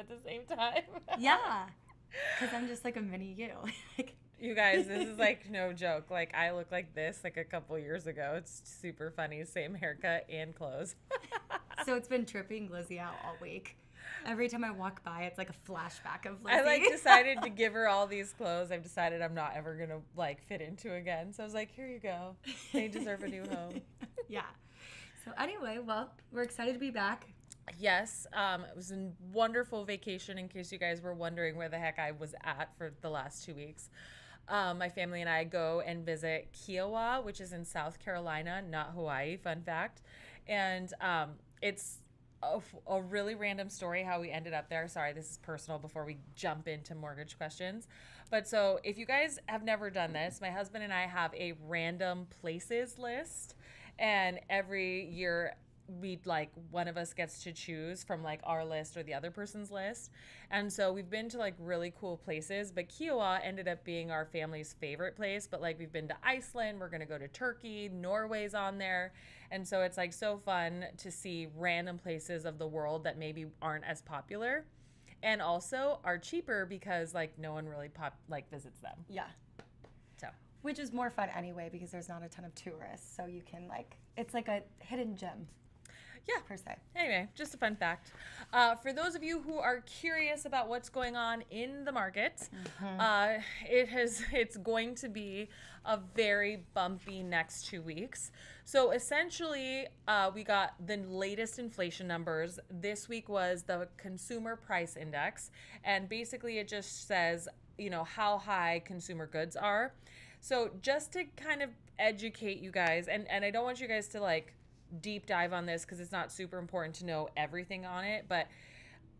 at the same time. Yeah. Because I'm just like a mini you. Like, You guys, this is like no joke. Like I look like this like a couple years ago. It's super funny. Same haircut and clothes. so it's been tripping Lizzie out all week. Every time I walk by, it's like a flashback of Lizzie. I like decided to give her all these clothes. I've decided I'm not ever gonna like fit into again. So I was like, here you go. They deserve a new home. Yeah. So anyway, well, we're excited to be back. Yes, it was a wonderful vacation. In case you guys were wondering where the heck I was at for the last 2 weeks, my family and I go and visit Kiowa, which is in South Carolina, not Hawaii. Fun fact, and it's a really random story how we ended up there. Sorry, this is personal before we jump into mortgage questions. But so if you guys have never done this, my husband and I have a random places list. And every year we like one of us gets to choose from like our list or the other person's list. And so we've been to like really cool places, but Kiowa ended up being our family's favorite place. But like we've been to Iceland, we're going to go to Turkey, Norway's on there. And so it's like so fun to see random places of the world that maybe aren't as popular and also are cheaper because like no one really visits them. Yeah. So which is more fun anyway because there's not a ton of tourists, so you can like it's like a hidden gem. Yeah. Per se. Anyway, just a fun fact. For those of you who are curious about what's going on in the market, it's going to be a very bumpy next 2 weeks. So essentially, we got the latest inflation numbers. This week was the Consumer Price Index, and basically it just says, how high consumer goods are. So just to kind of educate you guys, and I don't want you guys to like deep dive on this because it's not super important to know everything on it, but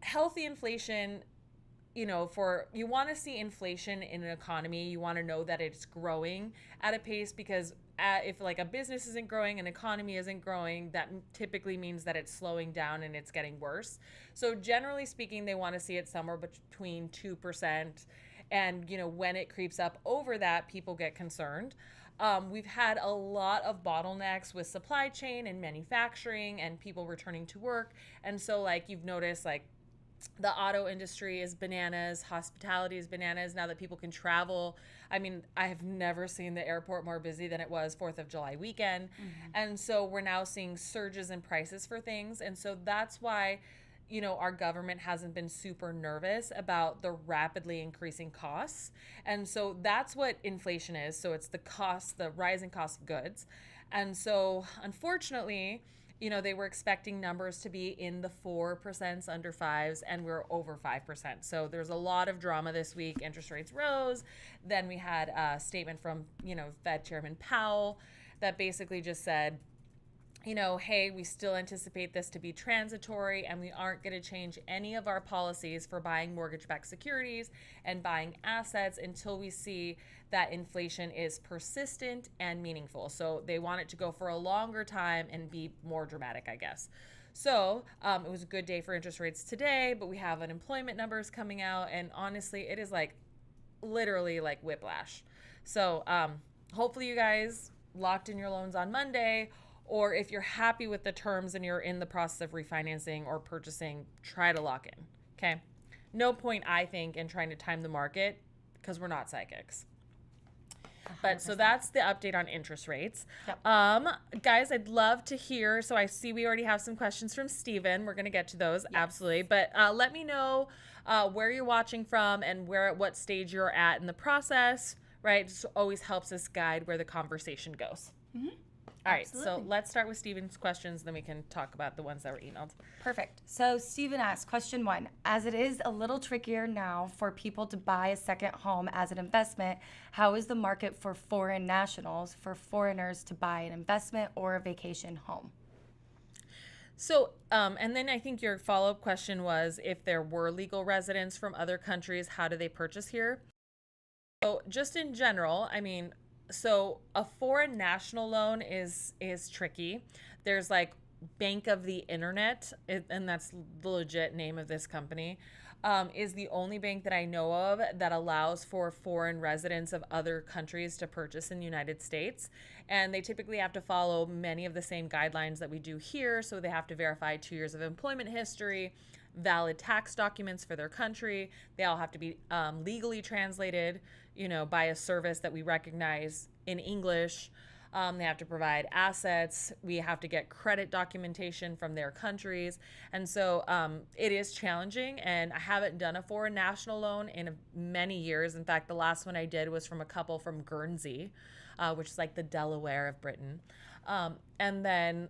healthy inflation, you want to see inflation in an economy, you want to know that it's growing at a pace because if like a business isn't growing, an economy isn't growing, that typically means that it's slowing down and it's getting worse. So generally speaking, they want to see it somewhere between 2%. And, when it creeps up over that, people get concerned. We've had a lot of bottlenecks with supply chain and manufacturing and people returning to work. And so like you've noticed like the auto industry is bananas, hospitality is bananas now that people can travel. I mean, I have never seen the airport more busy than it was 4th of July weekend. Mm-hmm. And so we're now seeing surges in prices for things. And so that's why our government hasn't been super nervous about the rapidly increasing costs. And so that's what inflation is. So it's the rising cost of goods. And so unfortunately, they were expecting numbers to be in the 4%, under 5s, and we're over 5%. So there's a lot of drama this week. Interest rates rose. Then we had a statement from, Fed Chairman Powell that basically just said, hey, we still anticipate this to be transitory and we aren't going to change any of our policies for buying mortgage-backed securities and buying assets until we see that inflation is persistent and meaningful. So they want it to go for a longer time and be more dramatic, I guess. So it was a good day for interest rates today, but we have unemployment numbers coming out, and honestly, it is like literally like whiplash. So hopefully you guys locked in your loans on Monday. Or if you're happy with the terms and you're in the process of refinancing or purchasing, try to lock in, okay? No point, I think, in trying to time the market because we're not psychics. 100%. But so that's the update on interest rates. Yep. Guys, I'd love to hear. So I see we already have some questions from Steven. We're going to get to those, yes. Absolutely. But let me know where you're watching from and what stage you're at in the process, right? It just always helps us guide where the conversation goes. Mm-hmm. All right, so let's start with Steven's questions, then we can talk about the ones that were emailed. Perfect. So Steven asks, question 1, as it is a little trickier now for people to buy a second home as an investment, how is the market for foreign nationals, for foreigners to buy an investment or a vacation home? So, and then I think your follow-up question was if there were legal residents from other countries, how do they purchase here? So just in general, I mean, so a foreign national loan is tricky. There's like Bank of the Internet, and that's the legit name of this company, is the only bank that I know of that allows for foreign residents of other countries to purchase in the United States. And they typically have to follow many of the same guidelines that we do here. So they have to verify 2 years of employment history. valid tax documents for their country. They all have to be legally translated, by a service that we recognize in English. They have to provide assets. We have to get credit documentation from their countries. And so it is challenging. And I haven't done a foreign national loan in many years. In fact, the last one I did was from a couple from Guernsey, which is like the Delaware of Britain. And then,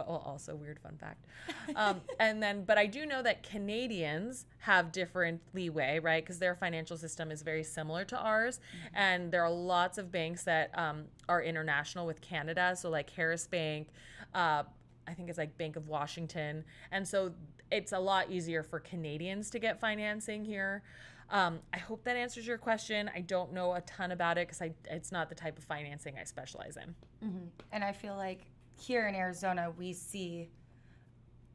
also weird fun fact. But I do know that Canadians have different leeway, right? Because their financial system is very similar to ours. Mm-hmm. And there are lots of banks that are international with Canada. So like Harris Bank, I think it's like Bank of Washington. And so it's a lot easier for Canadians to get financing here. I hope that answers your question. I don't know a ton about it because it's not the type of financing I specialize in. Mm-hmm. And I feel like here in Arizona, we see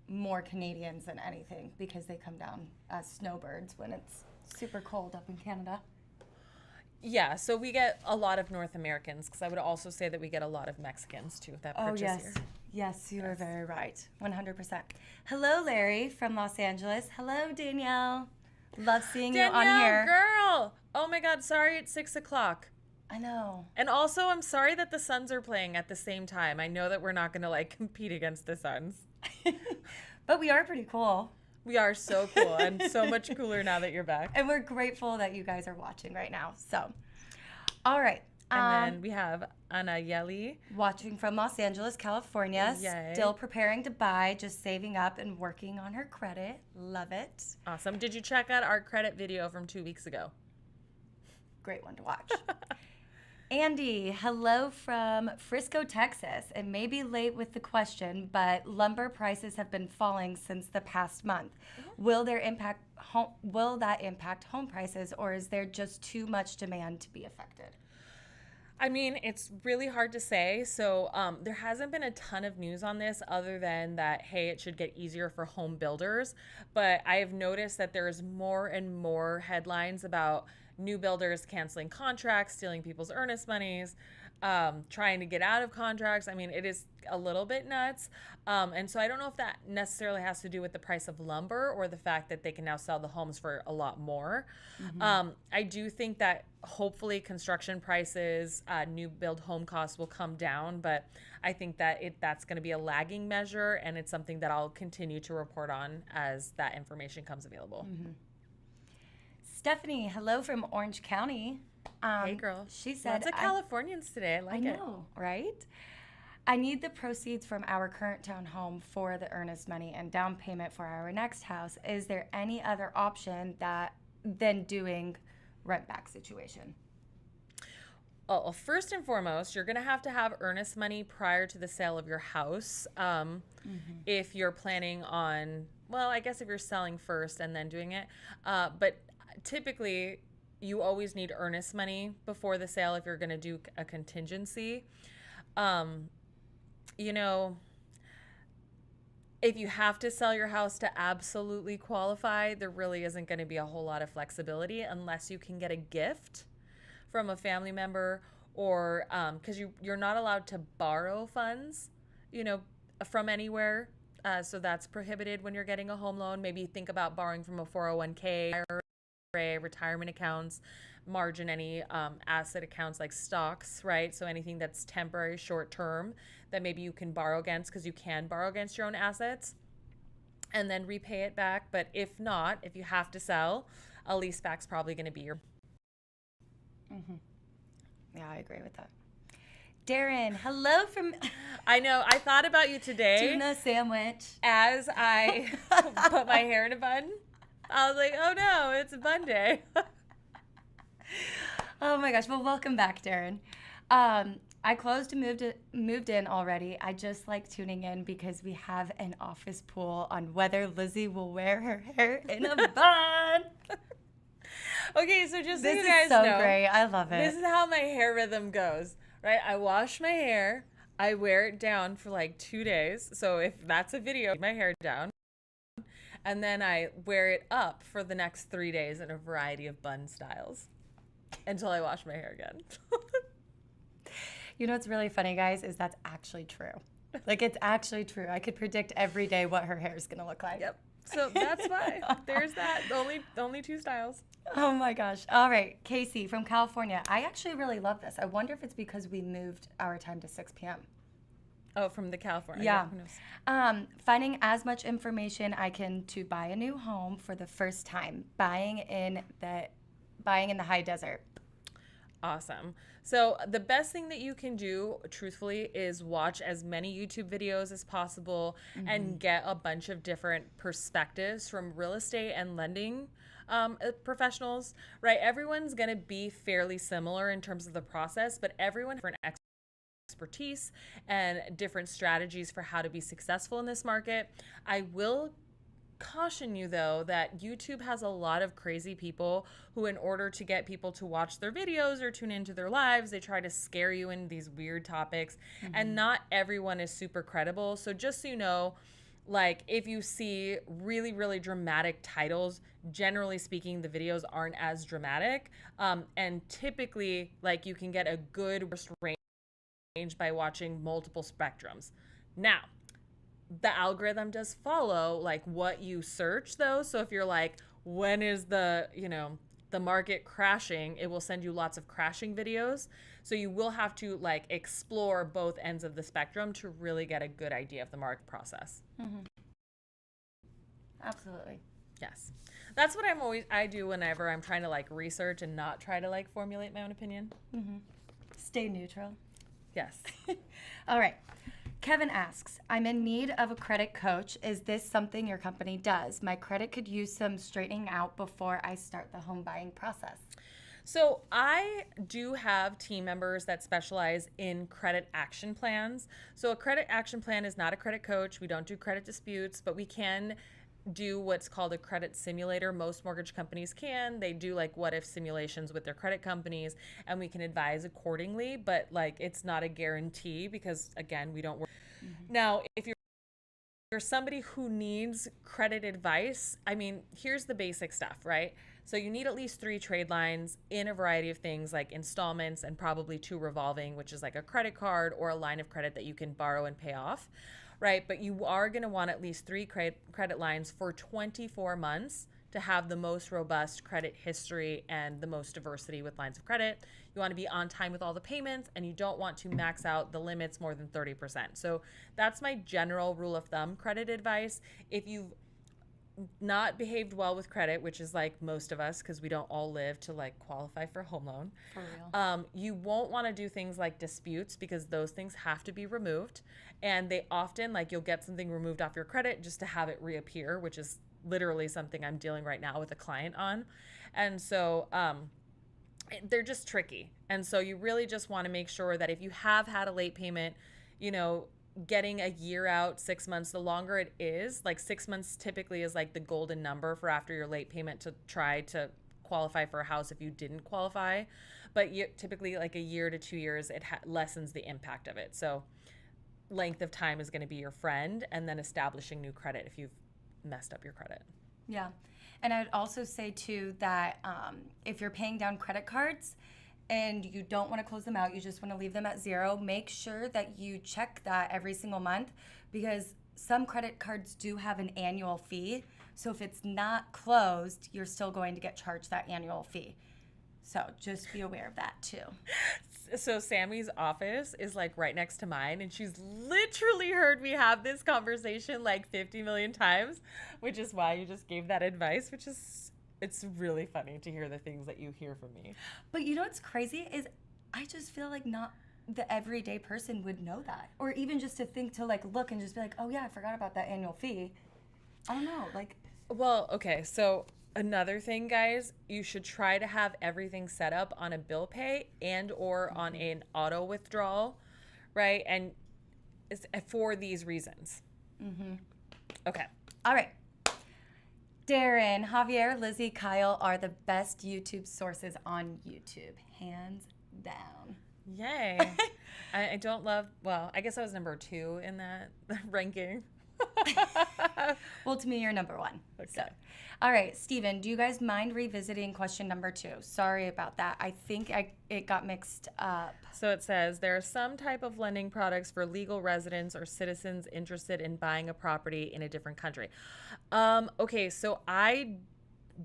more Canadians than anything because they come down as snowbirds when it's super cold up in Canada. Yeah, so we get a lot of North Americans because I would also say that we get a lot of Mexicans too that purchase here. Yes, you are very right. 100%. Hello, Larry from Los Angeles. Hello, Danielle. Love seeing you on here. Girl! Oh my God, sorry it's 6 o'clock. I know. And also, I'm sorry that the Suns are playing at the same time. I know that we're not going to compete against the Suns. But we are pretty cool. We are so cool and so much cooler now that you're back. And we're grateful that you guys are watching right now. So, all right. And then we have Anayeli. Watching from Los Angeles, California. Yay. Still preparing to buy, just saving up and working on her credit. Love it. Awesome. Did you check out our credit video from 2 weeks ago? Great one to watch. Andy, hello from Frisco, Texas. It may be late with the question, but lumber prices have been falling since the past month. Mm-hmm. Will that impact home prices, or is there just too much demand to be affected? I mean, it's really hard to say. So there hasn't been a ton of news on this other than that, hey, it should get easier for home builders. But I have noticed that there's more and more headlines about new builders canceling contracts, stealing people's earnest monies, trying to get out of contracts. I mean, it is a little bit nuts. And so I don't know if that necessarily has to do with the price of lumber or the fact that they can now sell the homes for a lot more. Mm-hmm. I do think that hopefully construction prices, new build home costs will come down, but I think that that's going to be a lagging measure, and it's something that I'll continue to report on as that information comes available. Mm-hmm. Stephanie, hello from Orange County. Hey, girl. She said, lots of Californians today. I know, right? I need the proceeds from our current townhome for the earnest money and down payment for our next house. Is there any other option than doing rent back situation? Well, first and foremost, you're going to have earnest money prior to the sale of your house. If you're planning on, well, I guess if you're selling first and then doing it. But typically, you always need earnest money before the sale if you're going to do a contingency. If you have to sell your house to absolutely qualify, there really isn't going to be a whole lot of flexibility unless you can get a gift from a family member or because you're not allowed to borrow funds, from anywhere. So that's prohibited when you're getting a home loan. Maybe think about borrowing from a 401k, retirement accounts, margin any asset accounts like stocks, right? So anything that's temporary, short term that maybe you can borrow against because you can borrow against your own assets and then repay it back. But if not, if you have to sell, a lease back's probably going to be your. Mm-hmm. Yeah, I agree with that. Darren, hello from. I know. I thought about you today. Tuna sandwich. As I put my hair in a bun. I was like, oh no, it's a bun day. Oh my gosh. Well, welcome back, Darren. I closed and moved in already. I just like tuning in because we have an office poll on whether Lizy will wear her hair in a bun. Okay, so just so this you guys is so know, great. I love it. This is how my hair rhythm goes, right? I wash my hair. I wear it down for like 2 days. So if that's a video, my hair down. And then I wear it up for the next 3 days in a variety of bun styles until I wash my hair again. You know what's really funny, guys, is that's actually true. Like, it's actually true. I could predict every day what her hair is going to look like. Yep. So that's why. There's that. Only two styles. Oh my gosh. All right. Casey from California. I actually really love this. I wonder if it's because we moved our time to 6 p.m. Oh, from the California. Yeah. Who knows? Finding as much information I can to buy a new home for the first time. Buying in the high desert. Awesome. So the best thing that you can do, truthfully, is watch as many YouTube videos as possible and get a bunch of different perspectives from real estate and lending professionals, right? Everyone's going to be fairly similar in terms of the process, but everyone has different expertise and different strategies for how to be successful in this market. I will caution you though that YouTube has a lot of crazy people who, in order to get people to watch their videos or tune into their lives, they try to scare you in these weird topics, and not everyone is super credible. So just so you know, like if you see really, really dramatic titles, generally speaking, the videos aren't as dramatic, and typically like you can get a good range by watching multiple spectrums. Now, the algorithm does follow like what you search though. So if you're like, when is the market crashing, it will send you lots of crashing videos. So you will have to like explore both ends of the spectrum to really get a good idea of the market process. Absolutely. Yes. That's what I do whenever I'm trying to like research and not try to like formulate my own opinion. Stay neutral. Yes. All right. Kevin asks, I'm in need of a credit coach. Is this something your company does? My credit could use some straightening out before I start the home buying process. So I do have team members that specialize in credit action plans. So a credit action plan is not a credit coach. We don't do credit disputes, but we can do what's called a credit simulator. Most mortgage companies can. They do like what if simulations with their credit companies, and we can advise accordingly, but like it's not a guarantee because again, we don't work. Now, if you're somebody who needs credit advice, I mean, here's the basic stuff, right? So you need at least 3 trade lines in a variety of things like installments, and probably 2 revolving, which is like a credit card or a line of credit that you can borrow and pay off. Right, but you are going to want at least 3 credit lines for 24 months to have the most robust credit history and the most diversity with lines of credit. You want to be on time with all the payments, and you don't want to max out the limits more than 30%. So that's my general rule of thumb credit advice. If you've not behaved well with credit, which is like most of us because we don't all live to like qualify for a home loan. For real. You won't want to do things like disputes because those things have to be removed, and they often like you'll get something removed off your credit just to have it reappear, which is literally something I'm dealing right now with a client on. And so they're just tricky. And so you really just want to make sure that if you have had a late payment, getting a year out, 6 months, the longer it is, like 6 months typically is like the golden number for after your late payment to try to qualify for a house if you didn't qualify. But typically like a year to 2 years, it lessens the impact of it. So length of time is going to be your friend, and then establishing new credit if you've messed up your credit. Yeah. And I would also say too that if you're paying down credit cards, and you don't want to close them out, you just want to leave them at 0, make sure that you check that every single month, because some credit cards do have an annual fee. So if it's not closed, you're still going to get charged that annual fee. So just be aware of that too. So Sammy's office is like right next to mine, and she's literally heard me have this conversation like 50 million times, which is why you just gave that advice, which is it's really funny to hear the things that you hear from me. But you know what's crazy is I just feel like not the everyday person would know that. Or even just to think to like look and just be like, oh yeah, I forgot about that annual fee. I don't know. Like, well, okay. So another thing, guys, you should try to have everything set up on a bill pay and or on an auto withdrawal, right? And it's for these reasons. Okay. All right. Darren, Javier, Lizzie, Kyle are the best YouTube sources on YouTube, hands down. Yay. I don't love, well, I guess I was number 2 in that ranking. Well, to me, you're number one. Okay. So, all right, Steven, do you guys mind revisiting question number 2? Sorry about that. I think it got mixed up. So it says there are some type of lending products for legal residents or citizens interested in buying a property in a different country. Okay, so I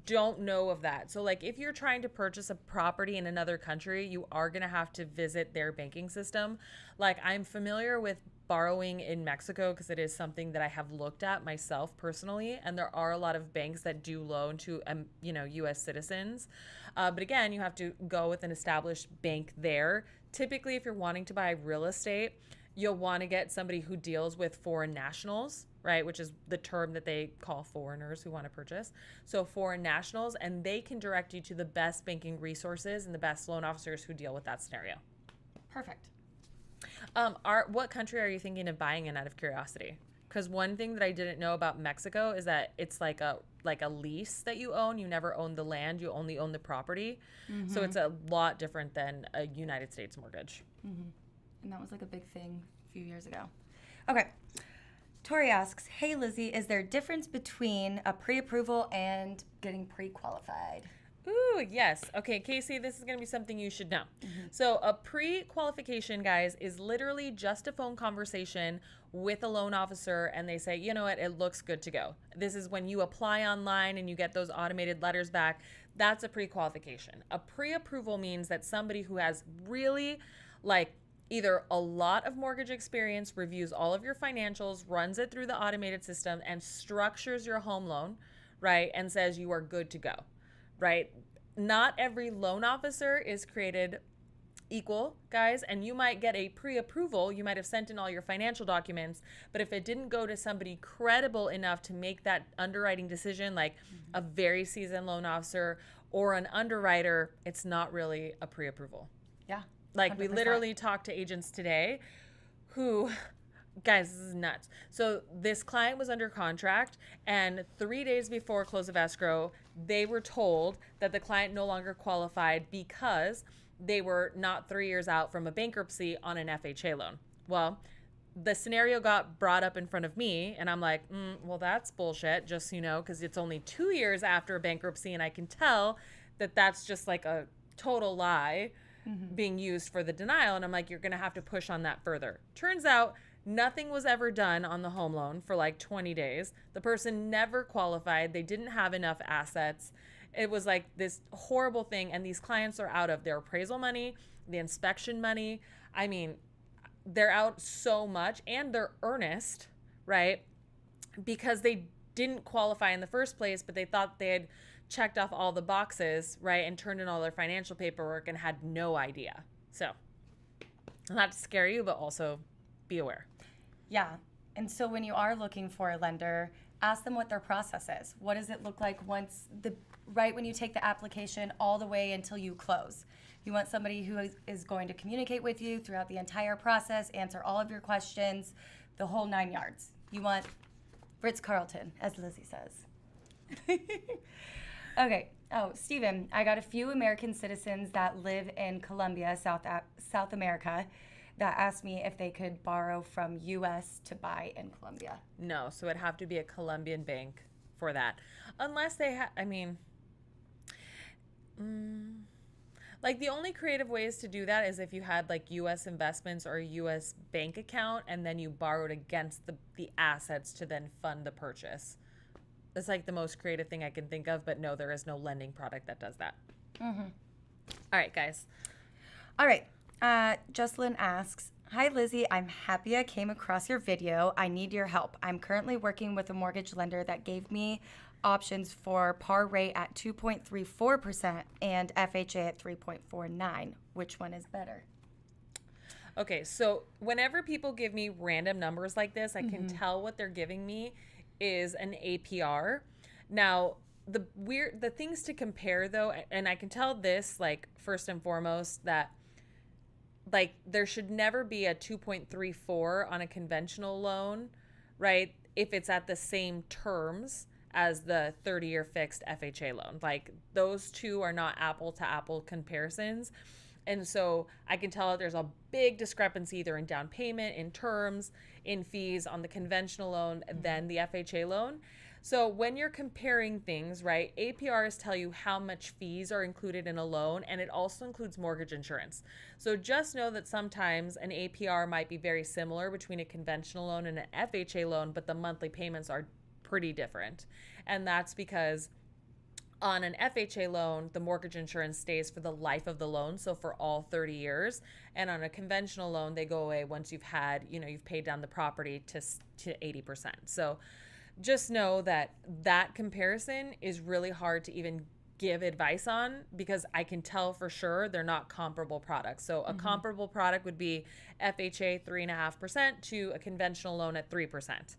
don't know of that. So like if you're trying to purchase a property in another country, you are going to have to visit their banking system. Like I'm familiar with borrowing in Mexico because it is something that I have looked at myself personally, and there are a lot of banks that do loan to US citizens. But again, you have to go with an established bank there. Typically, if you're wanting to buy real estate, you'll want to get somebody who deals with foreign nationals, right? Which is the term that they call foreigners who want to purchase. So foreign nationals, and they can direct you to the best banking resources and the best loan officers who deal with that scenario. Perfect. What country are you thinking of buying in out of curiosity? Because one thing that I didn't know about Mexico is that it's like a lease that you own. You never own the land. You only own the property. Mm-hmm. So it's a lot different than a United States mortgage. Mm-hmm. And that was like a big thing a few years ago. Okay. Tori asks, hey, Lizzie, is there a difference between a pre-approval and getting pre-qualified? Ooh, yes. Okay, Casey, this is going to be something you should know. Mm-hmm. So a pre-qualification, guys, is literally just a phone conversation with a loan officer, and they say, you know what, it looks good to go. This is when you apply online and you get those automated letters back. That's a pre-qualification. A pre-approval means that somebody who has really either a lot of mortgage experience, reviews all of your financials, runs it through the automated system, and structures your home loan, right, and says you are good to go. Right? Not every loan officer is created equal, guys, and you might get a pre-approval. You might have sent in all your financial documents, but if it didn't go to somebody credible enough to make that underwriting decision, like a very seasoned loan officer or an underwriter, it's not really a pre-approval. Yeah. Like 100%. We literally talked to agents today who... Guys, this is nuts. So this client was under contract, and 3 days before close of escrow, they were told that the client no longer qualified because they were not 3 years out from a bankruptcy on an FHA loan. Well, the scenario got brought up in front of me, and I'm like, well, that's bullshit, just so you know, because it's only 2 years after a bankruptcy, and I can tell that that's just like a total lie being used for the denial. And I'm like, you're going to have to push on that further. Turns out, nothing was ever done on the home loan for like 20 days. The person never qualified. They didn't have enough assets. It was like this horrible thing. And these clients are out of their appraisal money, the inspection money. I mean, they're out so much, and they're earnest, right? Because they didn't qualify in the first place, but they thought they had checked off all the boxes, right? And turned in all their financial paperwork and had no idea. So, not to scare you, but also be aware. Yeah. And so when you are looking for a lender, ask them what their process is. What does it look like right when you take the application all the way until you close? You want somebody who is going to communicate with you throughout the entire process, answer all of your questions, the whole 9 yards. You want Ritz-Carlton, as Lizzie says. Okay. Oh, Steven, I got a few American citizens that live in Colombia, South America, that asked me if they could borrow from U.S. to buy in Colombia. No, so it'd have to be a Colombian bank for that. Unless they like the only creative ways to do that is if you had like U.S. investments or a U.S. bank account, and then you borrowed against the assets to then fund the purchase. That's like the most creative thing I can think of, but no, there is no lending product that does that. Mm-hmm. All right, guys. All right. Jocelyn asks, hi, Lizzie. I'm happy I came across your video. I need your help. I'm currently working with a mortgage lender that gave me options for par rate at 2.34% and FHA at 3.49. Which one is better? Okay, so whenever people give me random numbers like this, I can tell what they're giving me is an APR. Now, the things to compare though, and I can tell this like first and foremost that like there should never be a 2.34 on a conventional loan, right? If it's at the same terms as the 30-year fixed FHA loan. Like those two are not apple to apple comparisons. And so I can tell there's a big discrepancy either in down payment, in terms, in fees on the conventional loan than the FHA loan. So when you're comparing things, right, APRs tell you how much fees are included in a loan, and it also includes mortgage insurance. So just know that sometimes an APR might be very similar between a conventional loan and an FHA loan, but the monthly payments are pretty different. And that's because on an FHA loan, the mortgage insurance stays for the life of the loan, so for all 30 years. And on a conventional loan, they go away once you've had, you've paid down the property to 80%. So just know that that comparison is really hard to even give advice on, because I can tell for sure they're not comparable products. So a comparable product would be FHA 3.5% to a conventional loan at 3%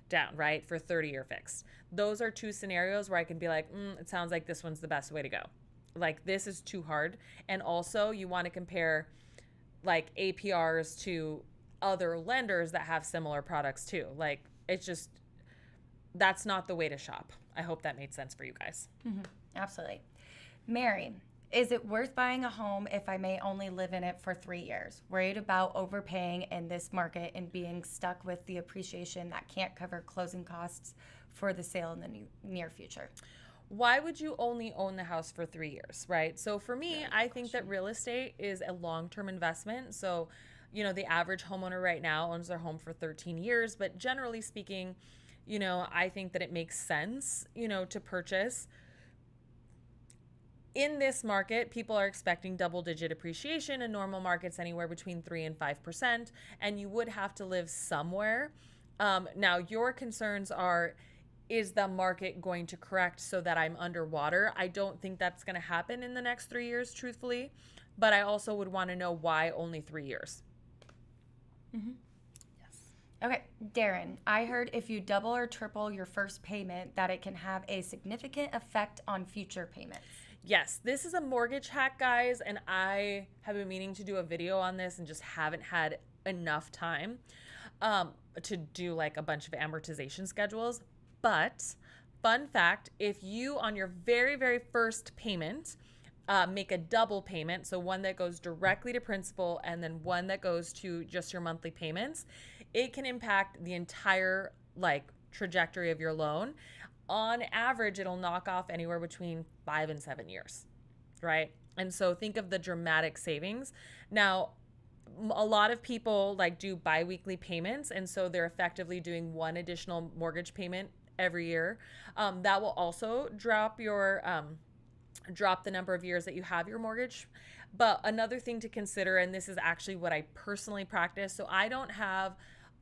down, right, for 30-year fixed. Those are two scenarios where I can be like, it sounds like this one's the best way to go. Like, this is too hard. And also, you want to compare like APRs to other lenders that have similar products too. Like, it's just, that's not the way to shop. I hope that made sense for you guys. Absolutely. Mary, is it worth buying a home if I may only live in it for 3 years? Worried about overpaying in this market and being stuck with the appreciation that can't cover closing costs for the sale in the near future. Why would you only own the house for 3 years, right? So for me, I think that real estate is a long-term investment. So, the average homeowner right now owns their home for 13 years, but generally speaking, I think that it makes sense, to purchase. In this market, people are expecting double-digit appreciation. In normal markets, anywhere between 3 and 5%, and you would have to live somewhere. Now, your concerns are, is the market going to correct so that I'm underwater? I don't think that's going to happen in the next 3 years, truthfully, but I also would want to know why only 3 years. Okay, Darren, I heard if you double or triple your first payment that it can have a significant effect on future payments. Yes, this is a mortgage hack, guys, and I have been meaning to do a video on this and just haven't had enough time to do like a bunch of amortization schedules. But fun fact, if you on your very, very first payment make a double payment, so one that goes directly to principal and then one that goes to just your monthly payments, it can impact the entire trajectory of your loan. On average, it'll knock off anywhere between 5 and 7 years, right? And so think of the dramatic savings. Now, a lot of people do biweekly payments, and so they're effectively doing one additional mortgage payment every year. That will also drop the number of years that you have your mortgage. But another thing to consider, and this is actually what I personally practice, so I don't have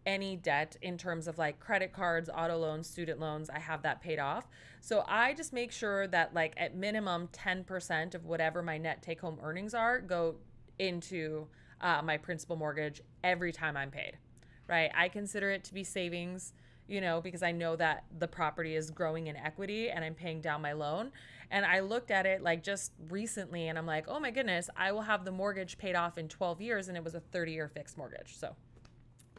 any debt in terms of credit cards, auto loans, student loans. I have that paid off. So I just make sure that at minimum 10% of whatever my net take home earnings are go into my principal mortgage every time I'm paid, right? I consider it to be savings, because I know that the property is growing in equity and I'm paying down my loan. And I looked at it just recently and I'm like, oh my goodness, I will have the mortgage paid off in 12 years, and it was a 30-year fixed mortgage. So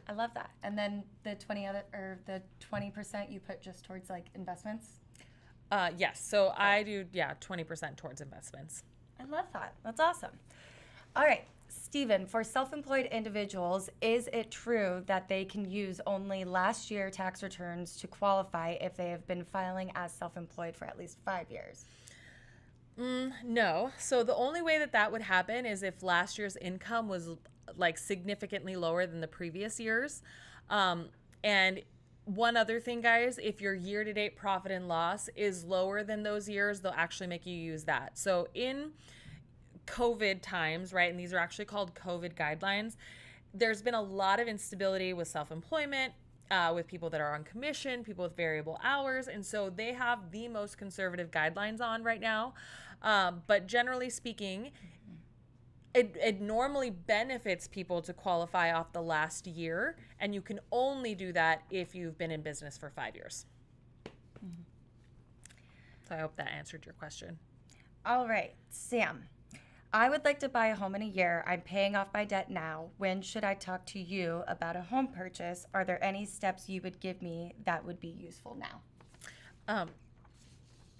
I love that. And then the 20% you put just towards investments? Yes. So I do, 20% towards investments. I love that. That's awesome. All right, Stephen, for self-employed individuals, is it true that they can use only last year tax returns to qualify if they have been filing as self-employed for at least 5 years? No. So the only way that would happen is if last year's income was significantly lower than the previous years. And one other thing, guys, if your year-to-date profit and loss is lower than those years, they'll actually make you use that. So in COVID times, right, and these are actually called COVID guidelines, there's been a lot of instability with self-employment, with people that are on commission, people with variable hours, and so they have the most conservative guidelines on right now. But generally speaking, it normally benefits people to qualify off the last year, and you can only do that if you've been in business for 5 years. So I hope that answered your question. All right, Sam. I would like to buy a home in a year. I'm paying off my debt now. When should I talk to you about a home purchase? Are there any steps you would give me that would be useful now?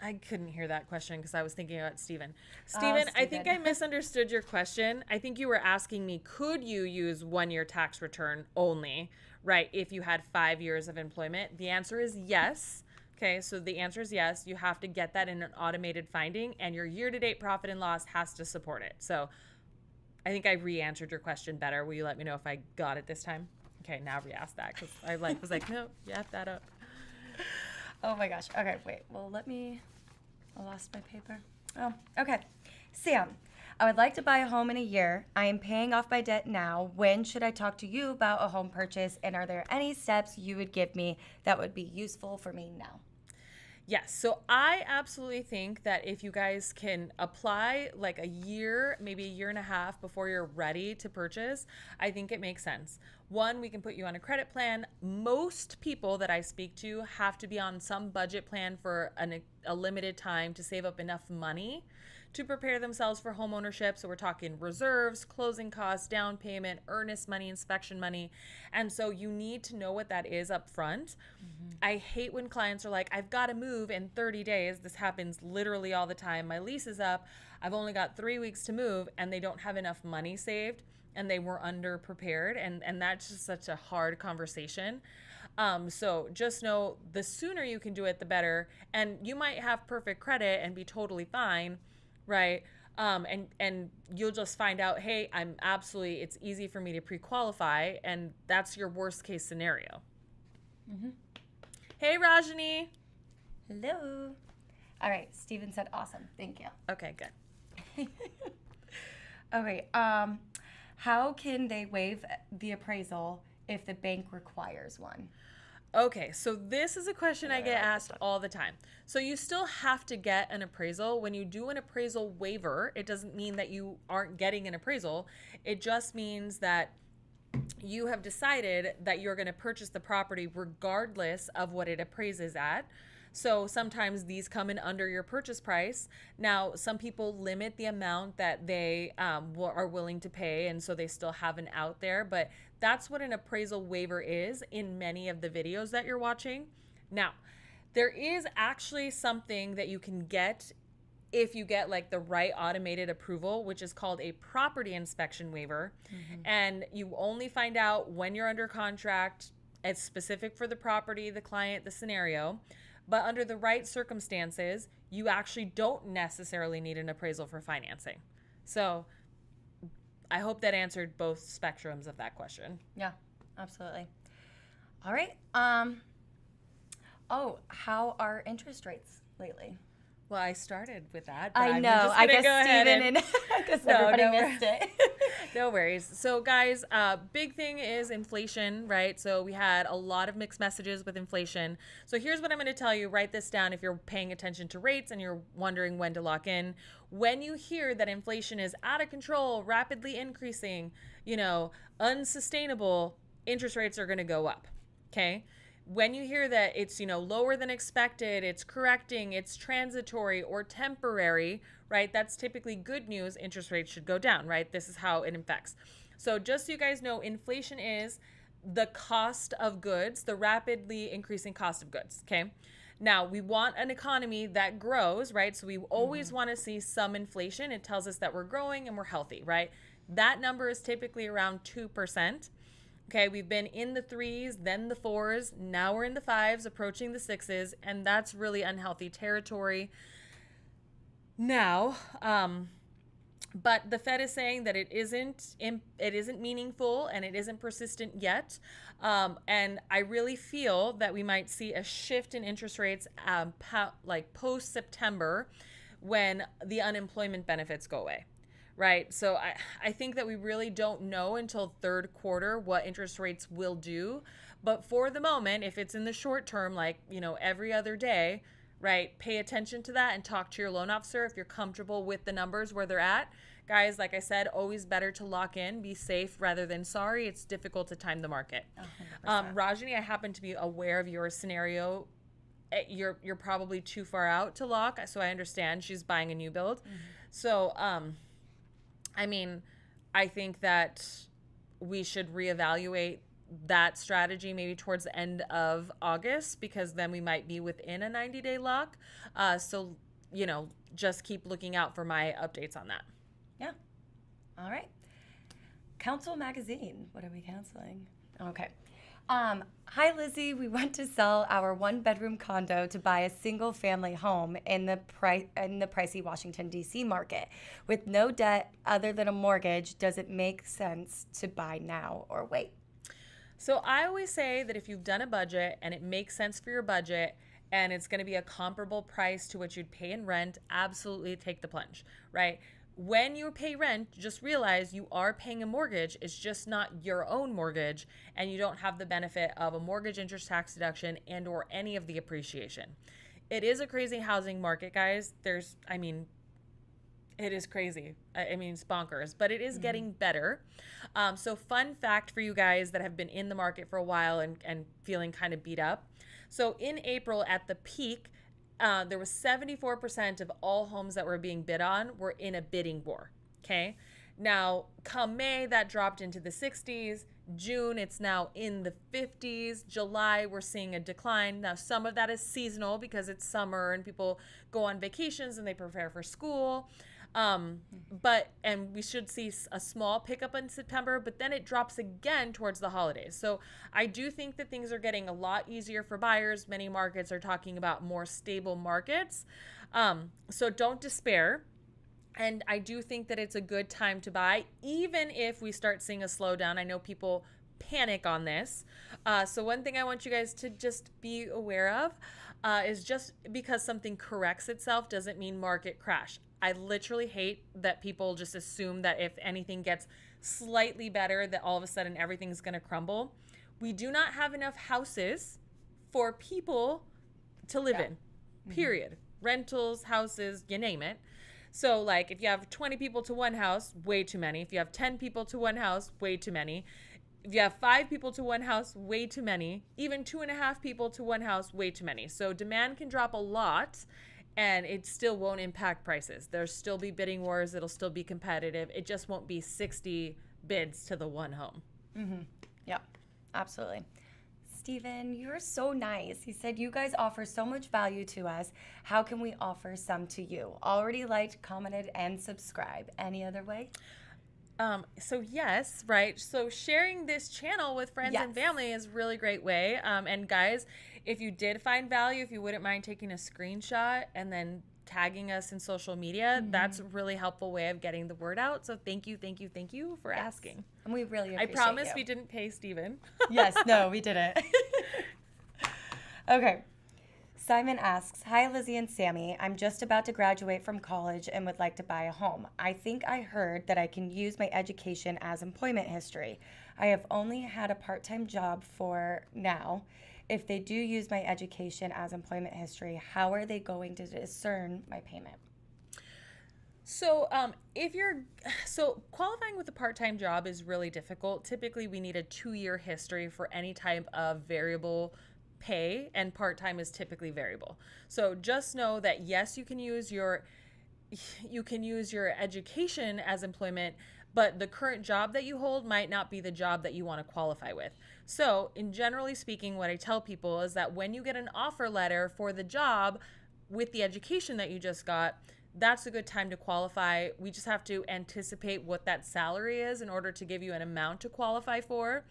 I couldn't hear that question because I was thinking about Steven. Steven, I think I Steven. misunderstood your question. I think you were asking me, could you use 1 year tax return only, right, if you had 5 years of employment? The answer is yes. Okay, so the answer is yes. You have to get that in an automated finding, and your year-to-date profit and loss has to support it. So I think I re-answered your question better. Will you let me know if I got it this time? Okay, now re-ask that because I was like, no, you have that up. Oh my gosh. Okay, wait. Well, I lost my paper. Oh, okay. Sam, I would like to buy a home in a year. I am paying off my debt now. When should I talk to you about a home purchase? And are there any steps you would give me that would be useful for me now? Yes. So I absolutely think that if you guys can apply like a year, maybe a year and a half before you're ready to purchase, I think it makes sense. One, we can put you on a credit plan. Most people that I speak to have to be on some budget plan for a limited time to save up enough money to prepare themselves for home ownership. So we're talking reserves, closing costs, down payment, earnest money, inspection money. And so you need to know what that is up front. I hate when clients are like, I've got to move in 30 days. This happens literally all the time. My lease is up. I've only got 3 weeks to move, and they don't have enough money saved and they were underprepared. And that's just such a hard conversation. So just know the sooner you can do it, the better. And you might have perfect credit and be totally fine, right? And you'll just find out, hey, it's easy for me to pre-qualify, and that's your worst case scenario. Hey, Rajani. Hello. All right. Steven said awesome. Thank you. Okay, good. Okay. How can they waive the appraisal if the bank requires one? Okay, so this is a question I get asked all the time. So you still have to get an appraisal. When you do an appraisal waiver, it doesn't mean that you aren't getting an appraisal. It just means that you have decided that you're going to purchase the property regardless of what it appraises at. So sometimes these come in under your purchase price. Now, some people limit the amount that they are willing to pay, and so they still have an out there. But that's what an appraisal waiver is in many of the videos that you're watching. Now, there is actually something that you can get if you get like the right automated approval, which is called a property inspection waiver. And you only find out when you're under contract. It's specific for the property, the client, the scenario. But under the right circumstances, you actually don't necessarily need an appraisal for financing. So I hope that answered both spectrums of that question. Yeah, absolutely. All right. How are interest rates lately? Well, I started with that. But I I'm know. just I gonna guess go ahead Steven and because everybody missed it. No worries. So guys, big thing is inflation, right? So we had a lot of mixed messages with inflation. So here's what I'm going to tell you. Write this down if you're paying attention to rates and you're wondering when to lock in. When you hear that inflation is out of control, rapidly increasing, unsustainable, interest rates are going to go up. Okay? When you hear that it's, lower than expected, it's correcting, it's transitory or temporary, right? That's typically good news. Interest rates should go down, right? This is how it affects. So just so you guys know, inflation is the cost of goods, the rapidly increasing cost of goods, okay? Now, we want an economy that grows, right? So we always want to see some inflation. It tells us that we're growing and we're healthy, right? That number is typically around 2%. Okay, we've been in the 3s, then the 4s, now we're in the 5s, approaching the 6s, and that's really unhealthy territory now. But the Fed is saying that it isn't meaningful and it isn't persistent yet. And I really feel that we might see a shift in interest rates post-September when the unemployment benefits go away. Right. So I think that we really don't know until third quarter what interest rates will do. But for the moment, if it's in the short term, like, every other day, right, pay attention to that and talk to your loan officer if you're comfortable with the numbers where they're at. Guys, like I said, always better to lock in, be safe rather than sorry. It's difficult to time the market. 100%. Rajani, I happen to be aware of your scenario. You're probably too far out to lock. So I understand she's buying a new build. So, I think that we should reevaluate that strategy maybe towards the end of August, because then we might be within a 90-day lock. So, just keep looking out for my updates on that. Yeah. All right. Counsel Magazine. What are we canceling? Okay. Hi, Lizzie. We want to sell our 1-bedroom condo to buy a single-family home in the pricey Washington, D.C. market. With no debt other than a mortgage, does it make sense to buy now or wait? So I always say that if you've done a budget and it makes sense for your budget and it's going to be a comparable price to what you'd pay in rent, absolutely take the plunge, right? When you pay rent, just realize you are paying a mortgage. It's just not your own mortgage, and you don't have the benefit of a mortgage interest tax deduction and or any of the appreciation. It is a crazy housing market, guys. It is crazy. It's bonkers, but it is getting better. So fun fact for you guys that have been in the market for a while and feeling kind of beat up. So in April at the peak, there was 74% of all homes that were being bid on were in a bidding war. Okay. Now, come May, that dropped into the 60s. June, it's now in the 50s. July, we're seeing a decline. Now, some of that is seasonal because it's summer and people go on vacations and they prepare for school. And we should see a small pickup in September, but then it drops again towards the holidays. So I do think that things are getting a lot easier for buyers. Many markets are talking about more stable markets. So don't despair. And I do think that it's a good time to buy, even if we start seeing a slowdown. I know people panic on this. So one thing I want you guys to just be aware of is just because something corrects itself doesn't mean market crash. I literally hate that people just assume that if anything gets slightly better, that all of a sudden everything's going to crumble. We do not have enough houses for people to live in, period. Rentals, houses, you name it. So like if you have 20 people to one house, way too many. If you have 10 people to one house, way too many. If you have 5 people to one house, way too many. Even 2.5 people to one house, way too many. So demand can drop a lot and it still won't impact prices. There'll still be bidding wars. It'll still be competitive. It just won't be 60 bids to the one home. Mm-hmm. Yeah, absolutely. Steven, you're so nice. He said, you guys offer so much value to us. How can we offer some to you? Already liked, commented, and subscribe. Any other way? So yes, right. So sharing this channel with friends and family is a really great way. And guys, if you did find value, if you wouldn't mind taking a screenshot and then tagging us in social media, that's a really helpful way of getting the word out. So thank you for asking. And we really appreciate I promise you. we didn't pay Steven. Yes, no, we didn't. Okay. Simon asks, hi, Lizzie and Sammy. I'm just about to graduate from college and would like to buy a home. I think I heard that I can use my education as employment history. I have only had a part-time job for now. If they do use my education as employment history, how are they going to discern my payment? So qualifying with a part-time job is really difficult. Typically, we need a 2-year history for any type of variable pay, and part-time is typically variable. So just know that yes, you can use your education as employment, but the current job that you hold might not be the job that you want to qualify with. So in generally speaking, what I tell people is that when you get an offer letter for the job with the education that you just got, that's a good time to qualify. We just have to anticipate what that salary is in order to give you an amount to qualify for.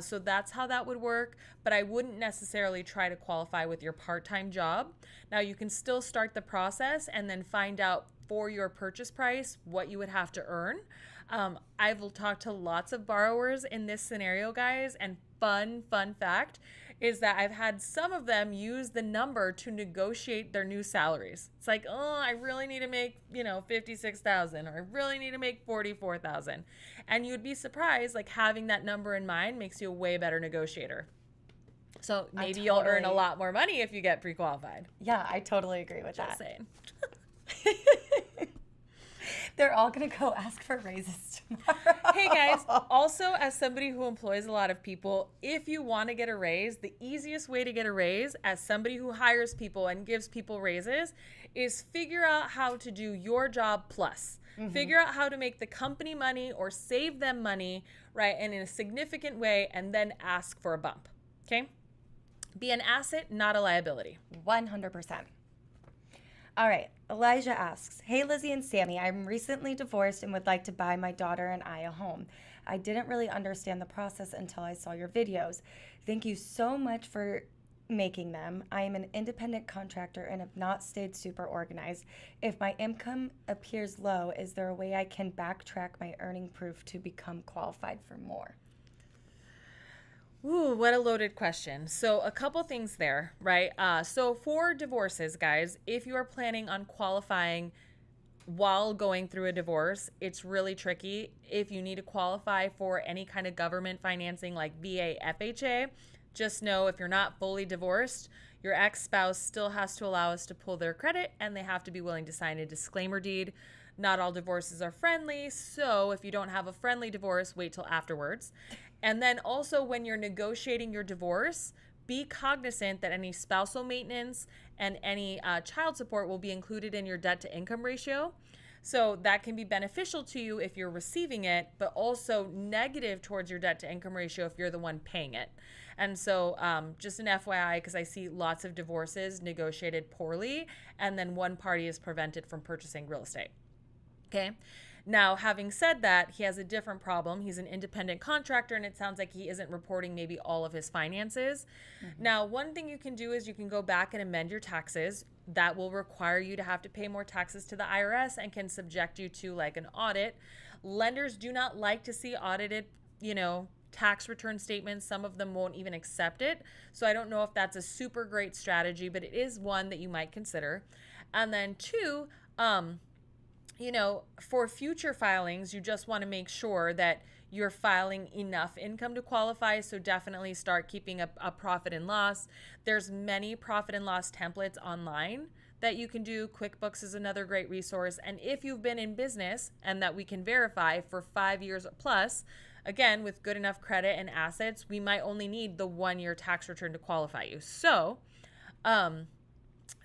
So that's how that would work, but I wouldn't necessarily try to qualify with your part-time job. Now you can still start the process and then find out for your purchase price what you would have to earn. I've talked to lots of borrowers in this scenario, guys, and fun fact is that I've had some of them use the number to negotiate their new salaries. It's like, oh, I really need to make, $56,000, or I really need to make $44,000. And you'd be surprised, like having that number in mind makes you a way better negotiator. So maybe you'll earn a lot more money if you get pre-qualified. Yeah, I totally agree with that. Just saying. They're all going to go ask for raises tomorrow. Hey guys, also as somebody who employs a lot of people, if you want to get a raise, the easiest way to get a raise as somebody who hires people and gives people raises is figure out how to do your job plus. Figure out how to make the company money or save them money, right, and in a significant way, and then ask for a bump. Okay? Be an asset, not a liability. 100%. All right, Elijah asks, hey, Lizzie and Sammy, I'm recently divorced and would like to buy my daughter and I a home. I didn't really understand the process until I saw your videos. Thank you so much for making them. I am an independent contractor and have not stayed super organized. If my income appears low, is there a way I can backtrack my earning proof to become qualified for more? Ooh, what a loaded question. So a couple things there, right? So for divorces, guys, if you are planning on qualifying while going through a divorce, it's really tricky. If you need to qualify for any kind of government financing like VA, FHA, just know if you're not fully divorced, your ex-spouse still has to allow us to pull their credit and they have to be willing to sign a disclaimer deed. Not all divorces are friendly, so if you don't have a friendly divorce, wait till afterwards. And then also when you're negotiating your divorce, be cognizant that any spousal maintenance and any child support will be included in your debt to income ratio. So that can be beneficial to you if you're receiving it, but also negative towards your debt to income ratio if you're the one paying it. And so just an FYI, because I see lots of divorces negotiated poorly, and then one party is prevented from purchasing real estate. Okay. Now, having said that, he has a different problem. He's an independent contractor, and it sounds like he isn't reporting maybe all of his finances. Now, one thing you can do is you can go back and amend your taxes. That will require you to have to pay more taxes to the IRS and can subject you to like an audit. Lenders do not like to see audited, tax return statements. Some of them won't even accept it. So I don't know if that's a super great strategy, but it is one that you might consider. And then two, for future filings, you just want to make sure that you're filing enough income to qualify. So definitely start keeping a profit and loss. There's many profit and loss templates online that you can do. QuickBooks is another great resource. And if you've been in business and that we can verify for 5 years plus, again, with good enough credit and assets, we might only need the 1-year tax return to qualify you. So,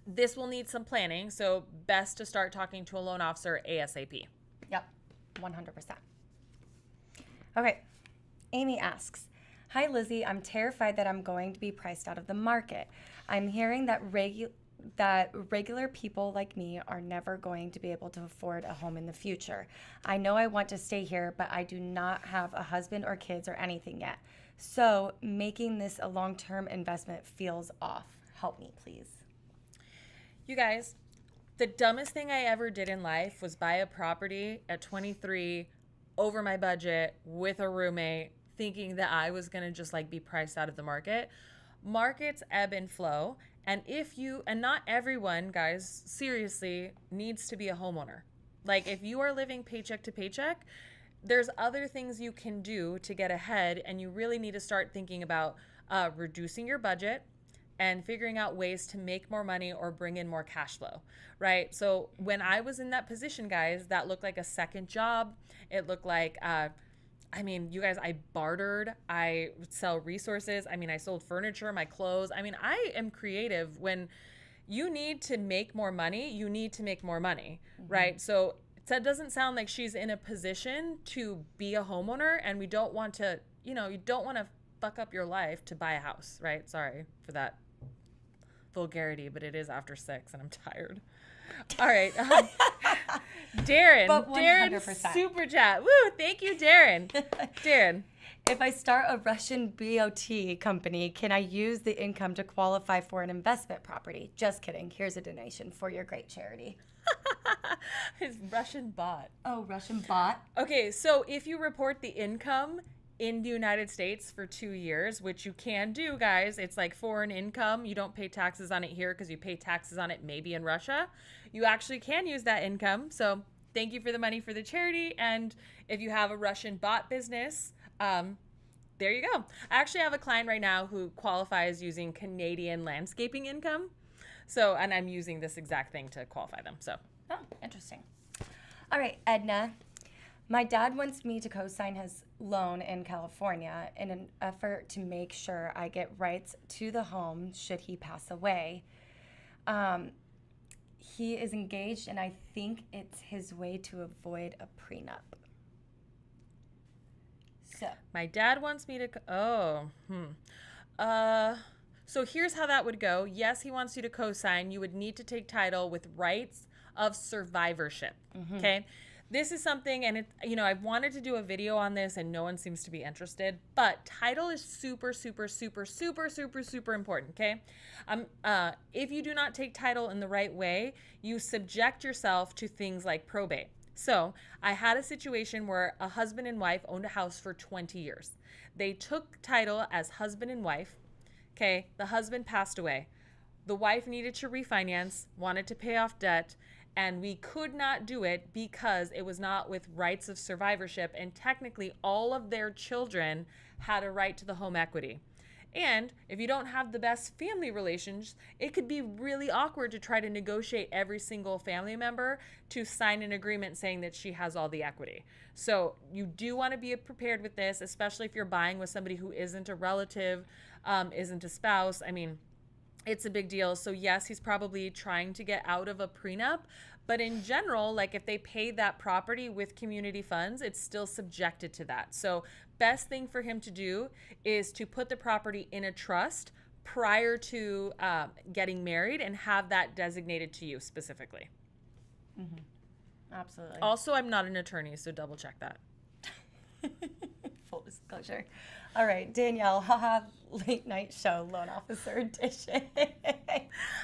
this will need some planning, so best to start talking to a loan officer ASAP. Yep, 100%. Okay, Amy asks, hi Lizzie, I'm terrified that I'm going to be priced out of the market. I'm hearing that regular people like me are never going to be able to afford a home in the future. I know I want to stay here, but I do not have a husband or kids or anything yet. So making this a long-term investment feels off. Help me, please. You guys, the dumbest thing I ever did in life was buy a property at 23 over my budget with a roommate, thinking that I was going to just be priced out of the market. Markets ebb and flow. And not everyone, guys, seriously needs to be a homeowner. If you are living paycheck to paycheck, there's other things you can do to get ahead. And you really need to start thinking about reducing your budget and figuring out ways to make more money or bring in more cash flow, right? So when I was in that position, guys, that looked like a second job. It looked like, you guys, I bartered, I would sell resources. I sold furniture, my clothes. I am creative. When you need to make more money, you need to make more money, right? So it doesn't sound like she's in a position to be a homeowner, and we don't want to, you don't want to fuck up your life to buy a house, right? Sorry for that vulgarity, but it is after 6 and I'm tired. All right. Darren. But 100%. Darren, super chat. Woo, thank you, Darren. Darren. If I start a Russian BOT company, can I use the income to qualify for an investment property? Just kidding. Here's a donation for your great charity. His Russian bot. Oh, Russian bot? Okay, so if you report the income in the United States for 2 years, which you can do, guys. It's like foreign income. You don't pay taxes on it here because you pay taxes on it maybe in Russia. You actually can use that income. So thank you for the money for the charity. And if you have a Russian bot business, there you go. I actually have a client right now who qualifies using Canadian landscaping income. So, and I'm using this exact thing to qualify them. So, oh, interesting. All right, Edna. My dad wants me to co-sign his loan in California in an effort to make sure I get rights to the home should he pass away. he is engaged, and I think it's his way to avoid a prenup. So, My dad wants me to. So here's how that would go. Yes, he wants you to co-sign. You would need to take title with rights of survivorship. Okay. This is something, and I've wanted to do a video on this, and no one seems to be interested. But title is super, super, super, super, super, super important. Okay. If you do not take title in the right way, you subject yourself to things like probate. So I had a situation where a husband and wife owned a house for 20 years. They took title as husband and wife. Okay, the husband passed away. The wife needed to refinance, wanted to pay off debt, and we could not do it because it was not with rights of survivorship, and technically all of their children had a right to the home equity. And if you don't have the best family relations, it could be really awkward to try to negotiate every single family member to sign an agreement saying that she has all the equity. So you do want to be prepared with this, especially if you're buying with somebody who isn't a relative, isn't a spouse. I mean, it's a big deal. So yes, he's probably trying to get out of a prenup, but in general, like if they paid that property with community funds, it's still subjected to that. So best thing for him to do is to put the property in a trust prior to getting married and have that designated to you specifically. absolutely. Also, I'm not an attorney, so double check that. Full disclosure. All right, Danielle, haha, late night show, loan officer edition.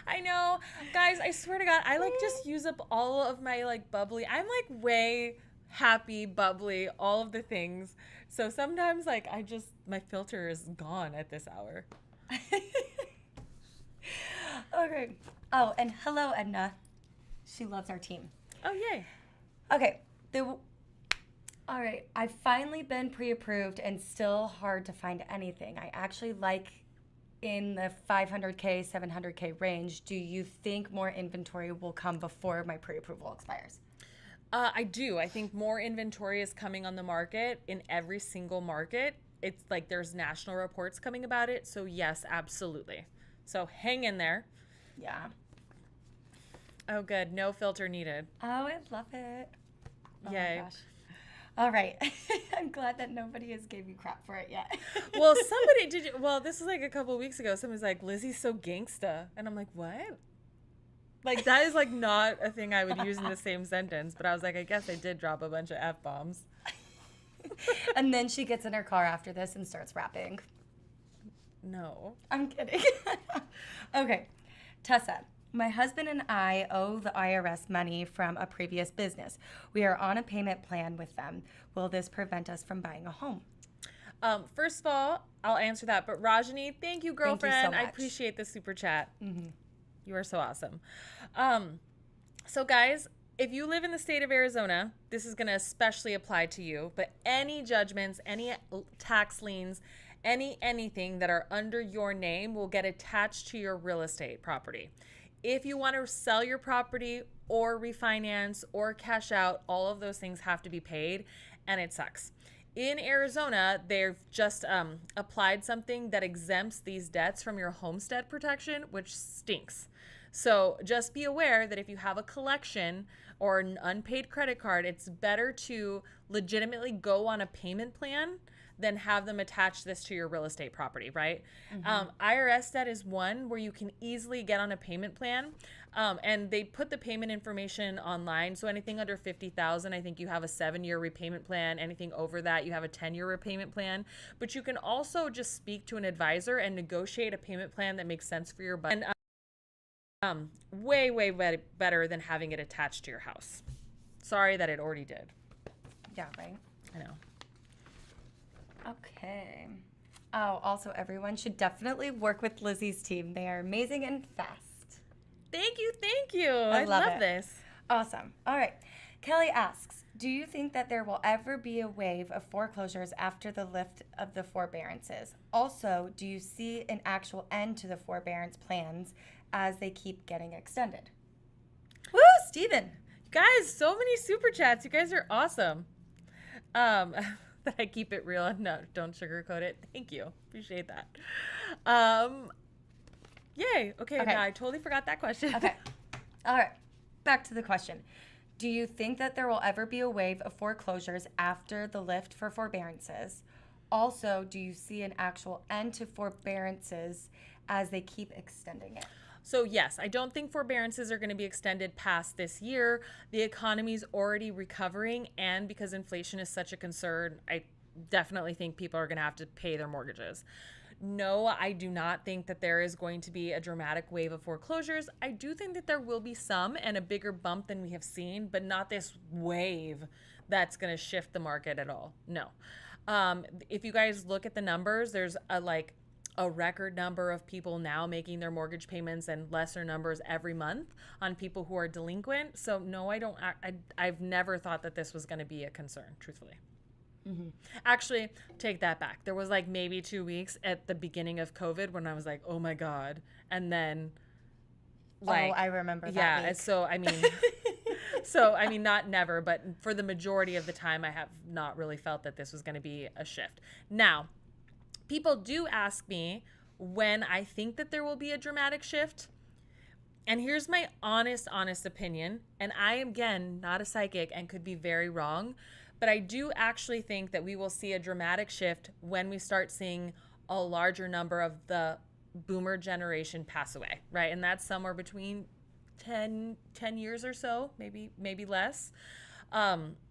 I know. Guys, I swear to God, I like just use up all of my like bubbly. I'm like way happy, bubbly, all of the things. So sometimes like my filter is gone at this hour. Okay. Oh, and hello, Edna. She loves our team. Oh, yay. Okay. All right. I've finally been pre-approved and still hard to find anything. I actually like in the 500K, 700K range. Do you think more inventory will come before my pre-approval expires? I do. I think more inventory is coming on the market in every single market. It's like there's national reports coming about it. So yes, absolutely. So hang in there. Yeah. Oh, good. No filter needed. Oh, I love it. Oh Yay. my gosh. All right. I'm glad that nobody has gave you crap for it yet. Well, this was like a couple of weeks ago. Someone's like, Lizzie's so gangsta. And I'm like, what? Like, that is like not a thing I would use in the same sentence. But I was like, I guess I did drop a bunch of F-bombs. And then she gets in her car after this and starts rapping. No. I'm kidding. Okay. Tessa, my husband and I owe the IRS money from a previous business. We are on a payment plan with them. Will this prevent us from buying a home? First of all, I'll answer that. But Rajani, thank you, girlfriend. Thank you so I much. appreciate the super chat. Mm-hmm. You are so awesome. So guys, if you live in the state of Arizona, this is going to especially apply to you. But any judgments, any tax liens, anything that are under your name will get attached to your real estate property. If you want to sell your property or refinance or cash out, all of those things have to be paid, and it sucks. In Arizona, they've just applied something that exempts these debts from your homestead protection, which stinks. So just be aware that if you have a collection or an unpaid credit card, it's better to legitimately go on a payment plan than have them attach this to your real estate property, right? Mm-hmm. IRS debt is one where you can easily get on a payment plan, and they put the payment information online. So anything under $50,000, I think you have a 7-year repayment plan. Anything over that, you have a 10-year repayment plan. But you can also just speak to an advisor and negotiate a payment plan that makes sense for your budget. And way better than having it attached to your house. Sorry that it already did. Yeah, right? I know. Okay. Oh, also, everyone should definitely work with Lizzie's team. They are amazing and fast. Thank you. I love this. Awesome. All right. Kelly asks, do you think that there will ever be a wave of foreclosures after the lift of the forbearances? Also, do you see an actual end to the forbearance plans as they keep getting extended? Woo, Steven. Guys, so many super chats. You guys are awesome. That I keep it real. No, don't sugarcoat it. Thank you. Appreciate that. Yay. Okay. Now I totally forgot that question. Okay. All right. back to the question. Do you think that there will ever be a wave of foreclosures after the lift for forbearances? Also, do you see an actual end to forbearances as they keep extending it? So yes, I don't think forbearances are going to be extended past this year. The economy's already recovering, and because inflation is such a concern, I definitely think people are going to have to pay their mortgages. No, I do not think that there is going to be a dramatic wave of foreclosures. I do think that there will be some and a bigger bump than we have seen, but not this wave that's going to shift the market at all. No. If you guys look at the numbers, there's a record number of people now making their mortgage payments and lesser numbers every month on people who are delinquent. So no, I've never thought that this was going to be a concern, truthfully. Mm-hmm. Actually, take that back. There was maybe 2 weeks at the beginning of COVID when I was like, oh my God. And then I remember that week. So I mean, not never, but for the majority of the time, I have not really felt that this was going to be a shift. Now, people do ask me when I think that there will be a dramatic shift. And here's my honest opinion. And I am, again, not a psychic and could be very wrong. But I do actually think that we will see a dramatic shift when we start seeing a larger number of the boomer generation pass away, right? And that's somewhere between 10 years or so, maybe less.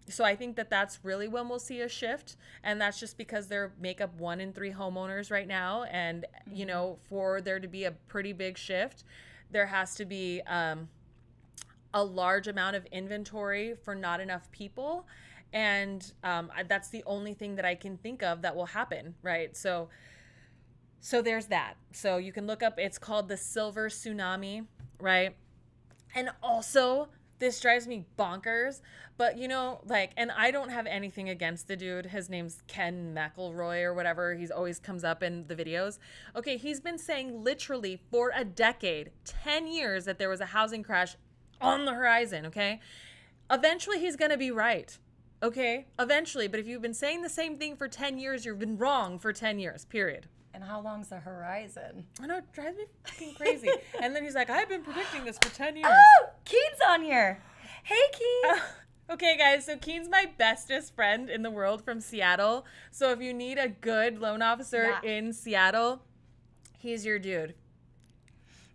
So I think that that's really when we'll see a shift. And that's just because they make up 1 in 3 homeowners right now. And, for there to be a pretty big shift, there has to be a large amount of inventory for not enough people. And that's the only thing that I can think of that will happen, right? So there's that. So you can look up, it's called the silver tsunami, right? And also, this drives me bonkers, but and I don't have anything against the dude. His name's Ken McElroy or whatever. He's always comes up in the videos. Okay, he's been saying literally for a decade, 10 years, that there was a housing crash on the horizon, okay? Eventually, he's going to be right. Okay, eventually. But if you've been saying the same thing for 10 years, you've been wrong for 10 years, period. And how long's the horizon? I know, it drives me fucking crazy. And then he's like, I've been predicting this for 10 years. Oh, Keen's on here. Hey, Keen. Okay, guys, so Keen's my bestest friend in the world from Seattle. So if you need a good loan officer in Seattle, he's your dude.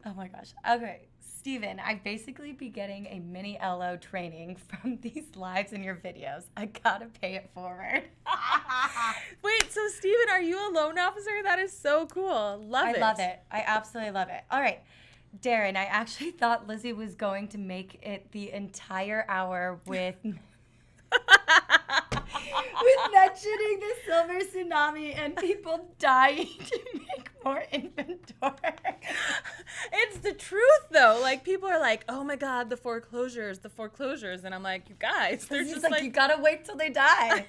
Oh, my gosh. Okay. Steven, I basically be getting a mini LO training from these lives and your videos. I gotta pay it forward. Wait, so Steven, are you a loan officer? That is so cool. I love it. I absolutely love it. All right. Darren, I actually thought Lizy was going to make it the entire hour with mentioning the silver tsunami and people dying to make more inventory. It's the truth, though. People are like, oh my God, the foreclosures. And I'm like, you guys, they're just you gotta wait till they die.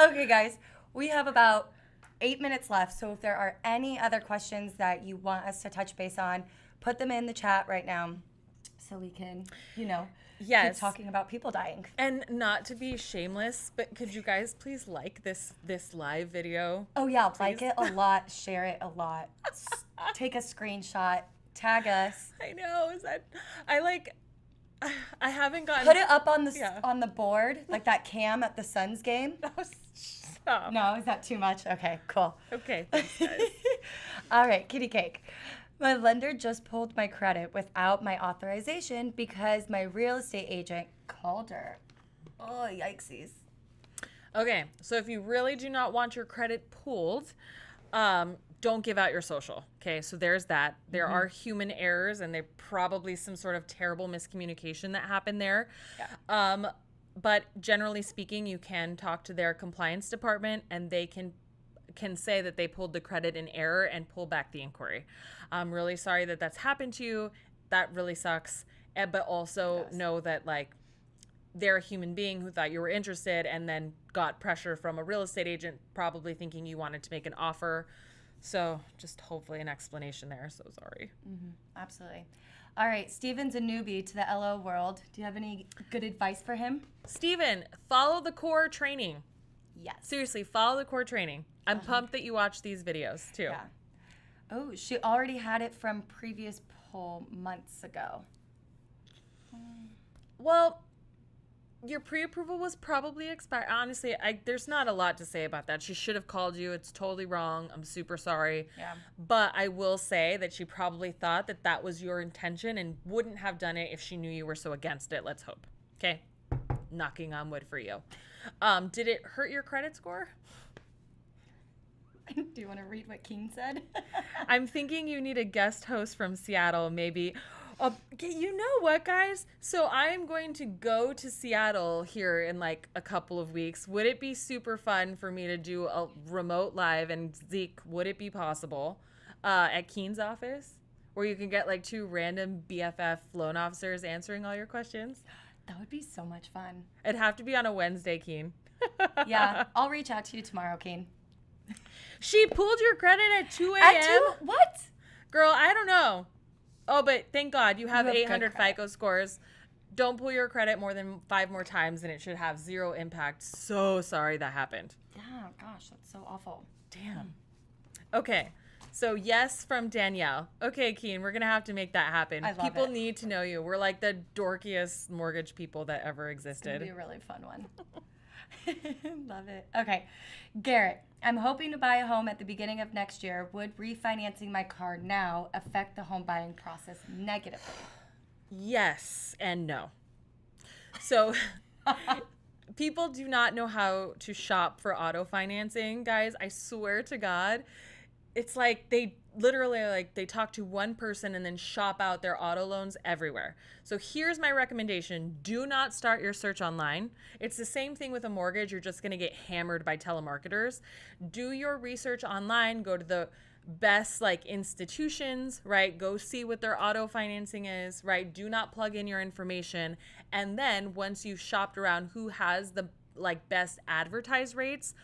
Okay, guys, we have about 8 minutes left. So if there are any other questions that you want us to touch base on, put them in the chat right now so we can, keep talking about people dying. And not to be shameless, but could you guys please like this live video? Oh, yeah. Please? Like it a lot. Share it a lot. Take a screenshot. Tag us. I know. I haven't gotten... Put it up on the board, like that cam at the Suns game. Stop. No, is that too much? Okay, cool. Okay, thanks, guys. All right, kitty cake. My lender just pulled my credit without my authorization because my real estate agent called her. Oh, yikesies. Okay, so if you really do not want your credit pulled, don't give out your social. Okay, so there's that. There are human errors, and there's probably some sort of terrible miscommunication that happened there. Yeah. But generally speaking, you can talk to their compliance department, and they can say that they pulled the credit in error and pull back the inquiry. I'm really sorry that that's happened to you. That really sucks. But also know that they're a human being who thought you were interested and then got pressure from a real estate agent, probably thinking you wanted to make an offer. So just hopefully an explanation there. So sorry. Mm-hmm. Absolutely. All right. Steven's a newbie to the LO world. Do you have any good advice for him? Steven, follow the core training. Yes. Seriously, follow the core training. I'm pumped that you watch these videos too. Yeah. Oh, she already had it from previous couple months ago. Well, your pre-approval was probably expired. Honestly, there's not a lot to say about that. She should have called you. It's totally wrong. I'm super sorry. Yeah. But I will say that she probably thought that that was your intention and wouldn't have done it if she knew you were so against it. Let's hope. Okay? Knocking on wood for you. Did it hurt your credit score? Do you want to read what Keen said? I'm thinking you need a guest host from Seattle, maybe. Okay, you know what, guys? So I am going to go to Seattle here in like a couple of weeks. Would it be super fun for me to do a remote live? And Zeke, would it be possible at Keen's office where you can get like 2 random BFF loan officers answering all your questions? That would be so much fun. It'd have to be on a Wednesday, Keen. Yeah, I'll reach out to you tomorrow, Keen. She pulled your credit at 2 a.m.? At 2? What? Girl, I don't know. Oh, but thank God you have You have 800 good credit. FICO scores. Don't pull your credit more than 5 more times and it should have 0 impact. So sorry that happened. Yeah, gosh, that's so awful. Damn. Okay. So yes from Danielle. Okay, Keen, we're going to have to make that happen. I love People it. need to know you. We're like the dorkiest mortgage people that ever It's going to existed. be a really fun one. Love it. Okay. Garrett, I'm hoping to buy a home at the beginning of next year. Would refinancing my car now affect the home buying process negatively? Yes and no. So people do not know how to shop for auto financing, guys. I swear to God. It's like they literally they talk to one person and then shop out their auto loans everywhere. So here's my recommendation. Do not start your search online. It's the same thing with a mortgage. You're just going to get hammered by telemarketers. Do your research online. Go to the best institutions, right? Go see what their auto financing is, right? Do not plug in your information. And then once you've shopped around who has the best advertised rates,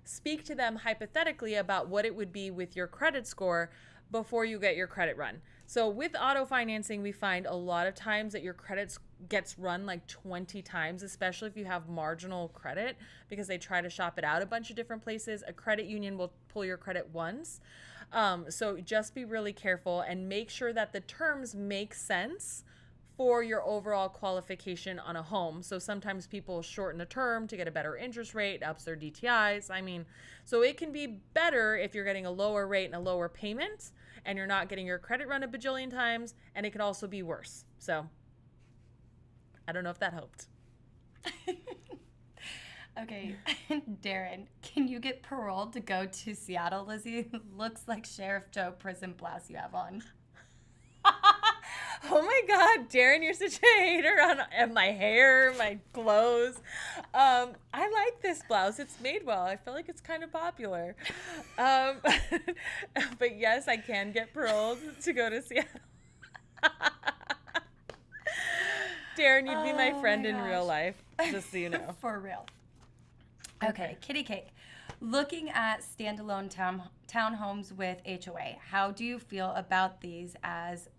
speak to them hypothetically about what it would be with your credit score before you get your credit run. So with auto financing, we find a lot of times that your credit gets run 20 times, especially if you have marginal credit, because they try to shop it out a bunch of different places. A credit union will pull your credit once. So just be really careful and make sure that the terms make sense for your overall qualification on a home. So sometimes people shorten a term to get a better interest rate, ups their DTIs. So it can be better if you're getting a lower rate and a lower payment and you're not getting your credit run a bajillion times, and it could also be worse. So I don't know if that helped. Okay, Darren, can you get paroled to go to Seattle, Lizzie? Looks like Sheriff Joe prison blouse you have on. Oh my God, Darren, you're such a hater on my hair, my clothes. I like this blouse. It's made well. I feel like it's kind of popular. But yes, I can get paroled to go to Seattle. Darren, you'd be my friend in real life, just so you know. For real. Okay, Kitty Cake. Looking at standalone townhomes with HOA, how do you feel about these as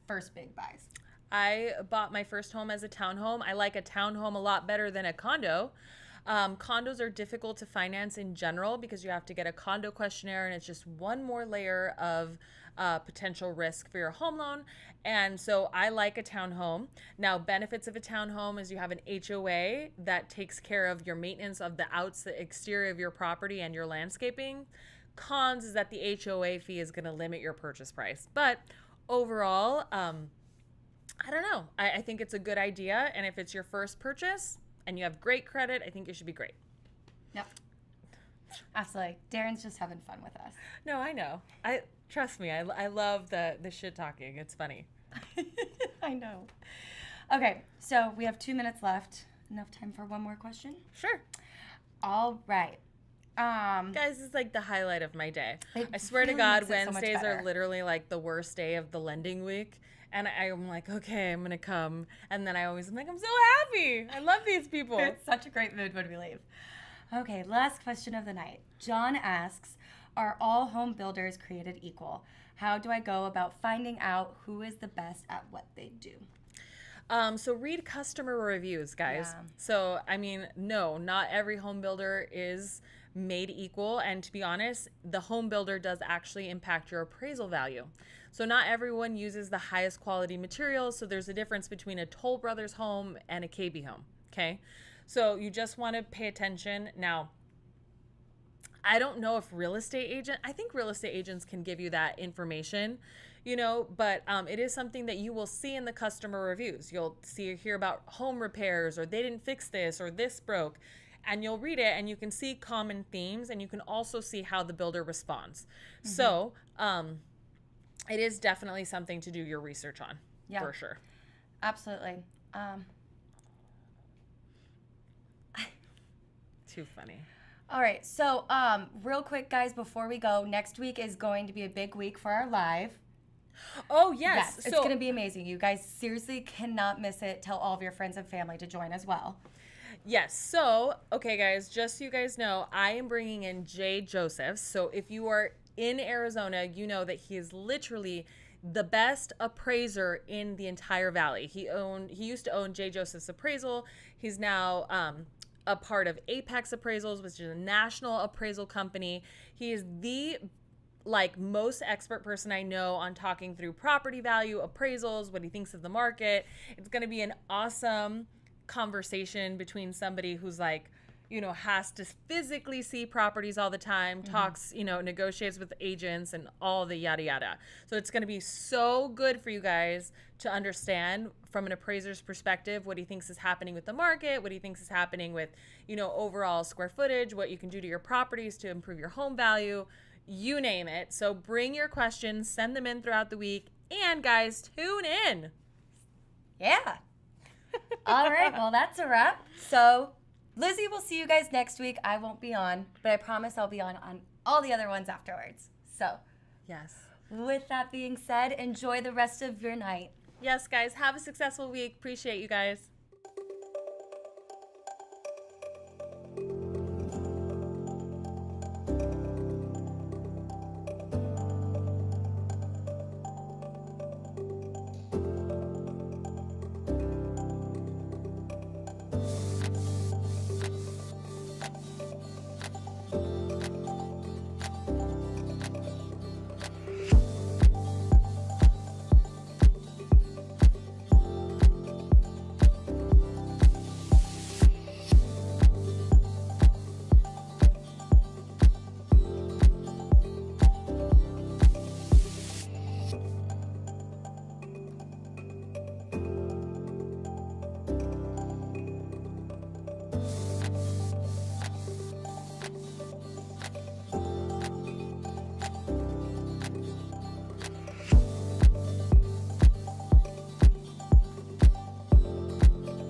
first big buys? I bought my first home as a townhome. I like a townhome a lot better than a condo. Condos are difficult to finance in general because you have to get a condo questionnaire, and it's just one more layer of potential risk for your home loan. And so I like a townhome. Now, benefits of a townhome is you have an HOA that takes care of your maintenance of the exterior of your property and your landscaping. Cons is that the HOA fee is going to limit your purchase price. But overall, I don't know. I think it's a good idea. And if it's your first purchase and you have great credit, I think it should be great. Yep. Absolutely. Darren's just having fun with us. No, I know. Trust me. I love the shit talking. It's funny. I know. Okay, so we have 2 minutes left. Enough time for one more question? Sure. All right. Guys, this is the highlight of my day. It I swear to really God, makes it so much Wednesdays are better. literally the worst day of the lending week. And I'm like, okay, I'm going to come. And then I'm like, I'm so happy. I love these people. It's such a great mood when we leave. Okay, last question of the night. John asks, are all home builders created equal? How do I go about finding out who is the best at what they do? So read customer reviews, guys. Yeah. So, no, not every home builder is made equal. And to be honest, the home builder does actually impact your appraisal value. So not everyone uses the highest quality materials. So there's a difference between a Toll Brothers home and a KB home. Okay. So you just want to pay attention. Now, I don't know if I think real estate agents can give you that information, but it is something that you will see in the customer reviews. You'll see or hear about home repairs, or they didn't fix this, or this broke, and you'll read it and you can see common themes, and you can also see how the builder responds. So it is definitely something to do your research on, for sure. Absolutely. Too funny. All right, so real quick, guys, before we go, next week is going to be a big week for our live. Oh, yes. It's going to be amazing. You guys seriously cannot miss it. Tell all of your friends and family to join as well. Yes. So, okay, guys, just so you guys know, I am bringing in Jay Josephs. So if you are in Arizona, you know that he is literally the best appraiser in the entire valley. He used to own Jay Josephs Appraisal. He's now a part of Apex Appraisals, which is a national appraisal company. He is the most expert person I know on talking through property value, appraisals, what he thinks of the market. It's going to be an awesome conversation between somebody who's has to physically see properties all the time, talks, negotiates with agents and all the yada yada. So it's going to be so good for you guys to understand from an appraiser's perspective what he thinks is happening with the market, what he thinks is happening with, overall square footage, what you can do to your properties to improve your home value, you name it. So bring your questions, send them in throughout the week, and guys, tune in. Yeah. All right, well, that's a wrap. So Lizy will see you guys next week. I won't be on, but I promise I'll be on all the other ones afterwards. So, yes. With that being said, enjoy the rest of your night. Yes, guys. Have a successful week. Appreciate you guys.